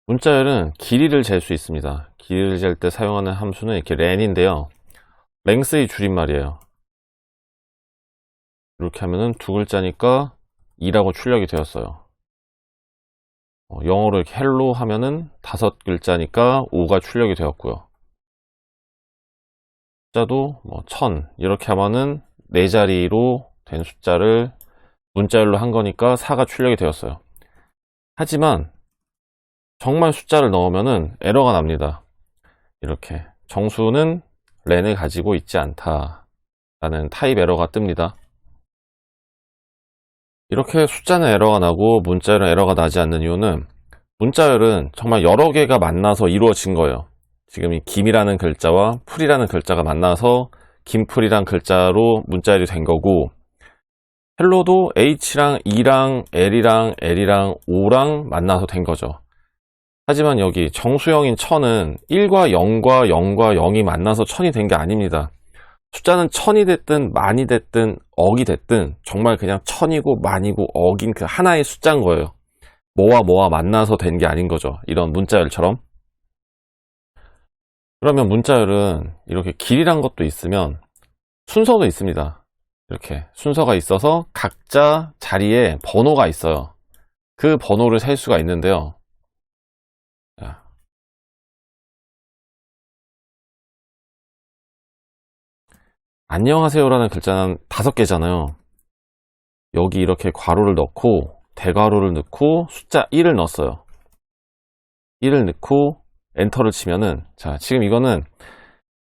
문자열은 길이를 잴 수 있습니다. 길이를 잴 때 사용하는 함수는 이렇게 렌인데요. 랭스의 줄임말이에요. 이렇게 하면은 두 글자니까 2라고 출력이 되었어요. 영어로 이렇게 헬로 하면은 5글자니까 5가 출력이 되었고요. 숫자도 1000 이렇게 하면은 4자리로 된 숫자를 문자열로 한 거니까 4가 출력이 되었어요. 하지만 정말 숫자를 넣으면은 에러가 납니다. 이렇게 정수는 렌을 가지고 있지 않다 라는 타입 에러가 뜹니다. 이렇게 숫자는 에러가 나고 문자열은 에러가 나지 않는 이유는 문자열은 정말 여러 개가 만나서 이루어진 거예요. 지금 이 김이라는 글자와 풀이라는 글자가 만나서 김풀이란 글자로 문자열이 된 거고, 헬로도 H랑 E랑 L이랑 L이랑 O랑 만나서 된 거죠. 하지만 여기 정수형인 1000은 1과 0과 0과 0이 만나서 1000이 된 게 아닙니다. 숫자는 1000이 됐든 만이 됐든 억이 됐든 정말 그냥 1000이고 만이고 억인 그 하나의 숫자인 거예요. 뭐와 뭐와 만나서 된 게 아닌 거죠. 이런 문자열처럼. 그러면 문자열은 이렇게 길이란 것도 있으면 순서도 있습니다. 이렇게 순서가 있어서 각자 자리에 번호가 있어요. 그 번호를 셀 수가 있는데요. 안녕하세요라는 글자는 5개잖아요. 여기 이렇게 괄호를 넣고 대괄호를 넣고 숫자 1을 넣었어요. 1을 넣고 엔터를 치면은, 자, 지금 이거는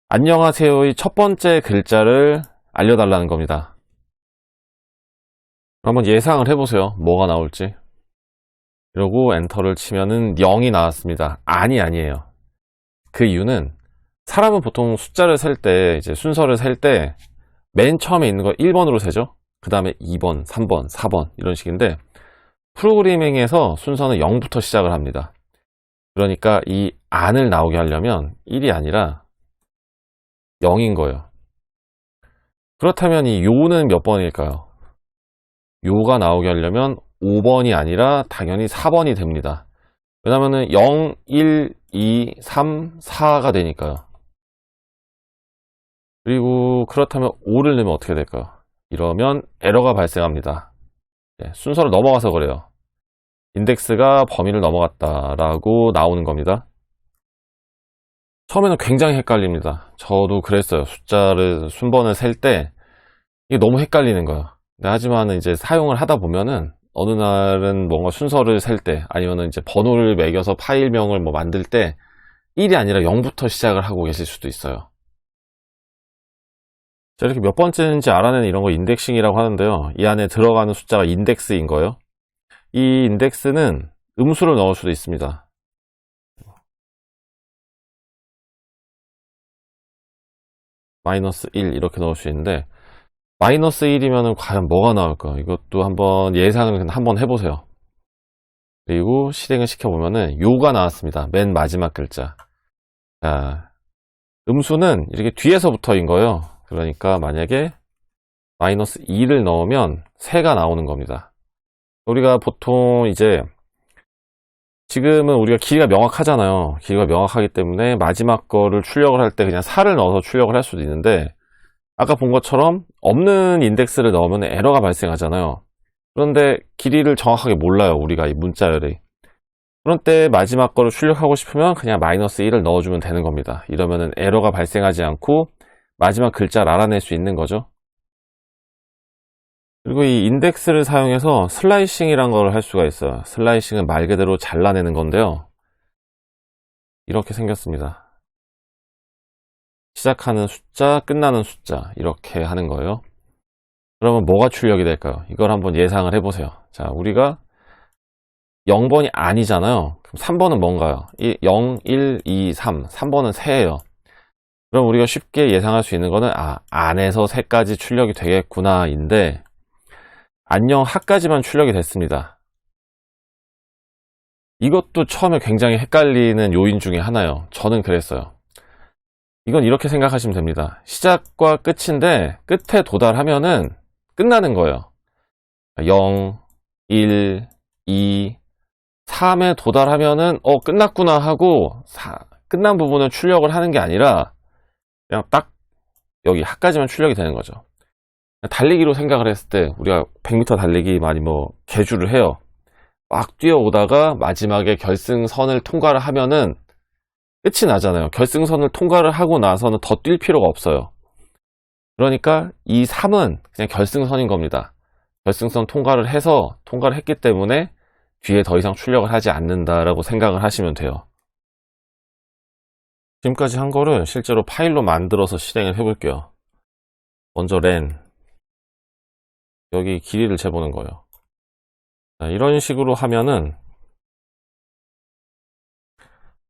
안녕하세요의 첫 번째 글자를 알려달라는 겁니다. 한번 예상을 해보세요. 뭐가 나올지. 이러고 엔터를 치면은 0이 나왔습니다. 아니에요. 그 이유는 사람은 보통 숫자를 셀 때, 이제 순서를 셀 때 맨 처음에 있는 거 1번으로 세죠. 그 다음에 2번, 3번, 4번 이런 식인데, 프로그래밍에서 순서는 0부터 시작을 합니다. 그러니까 이 안을 나오게 하려면 1이 아니라 0인 거예요. 그렇다면 이 요는 몇 번일까요? 요가 나오게 하려면 5번이 아니라 당연히 4번이 됩니다. 왜냐면은 0, 1, 2, 3, 4가 되니까요. 그리고 그렇다면 5를 넣으면 어떻게 될까요? 이러면 에러가 발생합니다. 순서를 넘어가서 그래요. 인덱스가 범위를 넘어갔다라고 나오는 겁니다. 처음에는 굉장히 헷갈립니다. 저도 그랬어요. 숫자를 순번을 셀 때 이게 너무 헷갈리는 거예요. 하지만 이제 사용을 하다 보면은 어느 날은 뭔가 순서를 셀 때, 아니면 이제 번호를 매겨서 파일명을 만들 때 1이 아니라 0부터 시작을 하고 계실 수도 있어요. 자, 이렇게 몇 번째인지 알아내는 이런 거 인덱싱이라고 하는데요. 이 안에 들어가는 숫자가 인덱스인 거예요. 이 인덱스는 음수를 넣을 수도 있습니다. -1 이렇게 넣을 수 있는데, -1이면 과연 뭐가 나올까? 이것도 한번 예상을 한번 해보세요. 그리고 실행을 시켜보면은 요가 나왔습니다. 맨 마지막 글자. 자, 음수는 이렇게 뒤에서부터인 거예요. 그러니까 만약에 -2를 넣으면 3가 나오는 겁니다. 우리가 보통 이제 지금은 우리가 길이가 명확하잖아요. 길이가 명확하기 때문에 마지막 거를 출력을 할 때 그냥 4를 넣어서 출력을 할 수도 있는데, 아까 본 것처럼 없는 인덱스를 넣으면 에러가 발생하잖아요. 그런데 길이를 정확하게 몰라요. 우리가 이 문자열이. 그런 때 마지막 거를 출력하고 싶으면 그냥 -1을 넣어주면 되는 겁니다. 이러면은 에러가 발생하지 않고 마지막 글자를 알아낼 수 있는 거죠. 그리고 이 인덱스를 사용해서 슬라이싱이란 걸 할 수가 있어요. 슬라이싱은 말 그대로 잘라내는 건데요. 이렇게 생겼습니다. 시작하는 숫자, 끝나는 숫자, 이렇게 하는 거예요. 그러면 뭐가 출력이 될까요? 이걸 한번 예상을 해보세요. 자, 우리가 0번이 아니잖아요. 그럼 3번은 뭔가요? 0, 1, 2, 3. 3번은 3예요. 그럼 우리가 쉽게 예상할 수 있는 거는, 안에서 3까지 출력이 되겠구나 인데, 안녕 하까지만 출력이 됐습니다. 이것도 처음에 굉장히 헷갈리는 요인 중에 하나예요. 저는 그랬어요. 이건 이렇게 생각하시면 됩니다. 시작과 끝인데 끝에 도달하면은 끝나는 거예요. 0, 1, 2, 3에 도달하면은 끝났구나 하고 끝난 부분은 출력을 하는 게 아니라 그냥 딱 여기 하까지만 출력이 되는 거죠. 달리기로 생각을 했을 때 우리가 100m 달리기 많이 개주를 해요. 막 뛰어오다가 마지막에 결승선을 통과를 하면은 끝이 나잖아요. 결승선을 통과를 하고 나서는 더 뛸 필요가 없어요. 그러니까 이 3은 그냥 결승선인 겁니다. 결승선 통과를 했기 때문에 뒤에 더 이상 출력을 하지 않는다라고 생각을 하시면 돼요. 지금까지 한 거를 실제로 파일로 만들어서 실행을 해볼게요. 먼저 len 여기 길이를 재보는 거예요. 자, 이런 식으로 하면은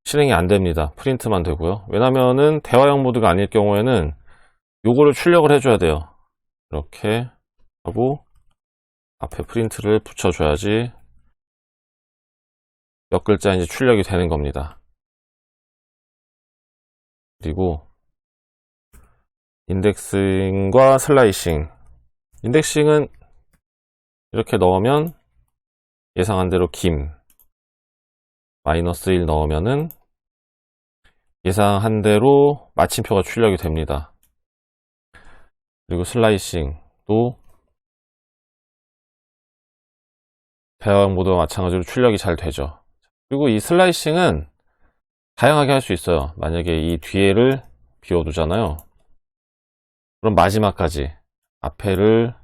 실행이 안 됩니다. 프린트만 되고요. 왜냐면은 대화형 모드가 아닐 경우에는 요거를 출력을 해줘야 돼요. 이렇게 하고 앞에 프린트를 붙여줘야지 몇 글자인지 출력이 되는 겁니다. 그리고 인덱싱과 슬라이싱. 인덱싱은 이렇게 넣으면 예상한 대로 김 -1 넣으면은 예상한 대로 마침표가 출력이 됩니다. 그리고 슬라이싱도 대화형 모드와 마찬가지로 출력이 잘 되죠. 그리고 이 슬라이싱은 다양하게 할 수 있어요. 만약에 이 뒤에를 비워두잖아요. 그럼 마지막까지 앞에를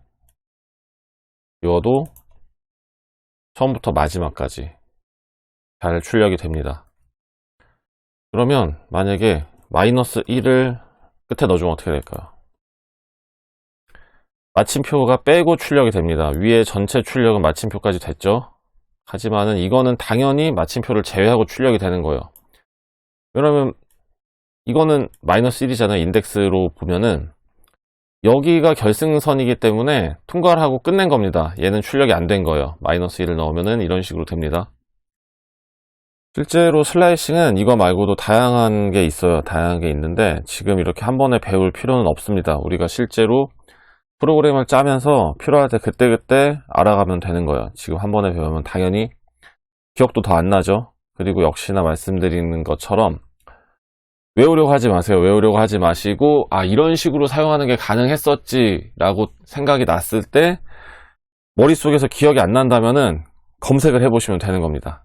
비워도 처음부터 마지막까지 잘 출력이 됩니다. 그러면 만약에 -1을 끝에 넣어주면 어떻게 될까요? 마침표가 빼고 출력이 됩니다. 위에 전체 출력은 마침표까지 됐죠. 하지만은 이거는 당연히 마침표를 제외하고 출력이 되는 거예요. 왜냐면 이거는 -1이잖아요. 인덱스로 보면은 여기가 결승선이기 때문에 통과를 하고 끝낸 겁니다. 얘는 출력이 안 된 거예요. -1을 넣으면은 이런 식으로 됩니다. 실제로 슬라이싱은 이거 말고도 다양한 게 있어요. 다양한 게 있는데 지금 이렇게 한 번에 배울 필요는 없습니다. 우리가 실제로 프로그램을 짜면서 필요할 때 그때그때 알아가면 되는 거예요. 지금 한 번에 배우면 당연히 기억도 더 안 나죠. 그리고 역시나 말씀드리는 것처럼 외우려고 하지 마세요. 외우려고 하지 마시고 이런 식으로 사용하는 게 가능했었지 라고 생각이 났을 때 머릿속에서 기억이 안 난다면은 검색을 해보시면 되는 겁니다.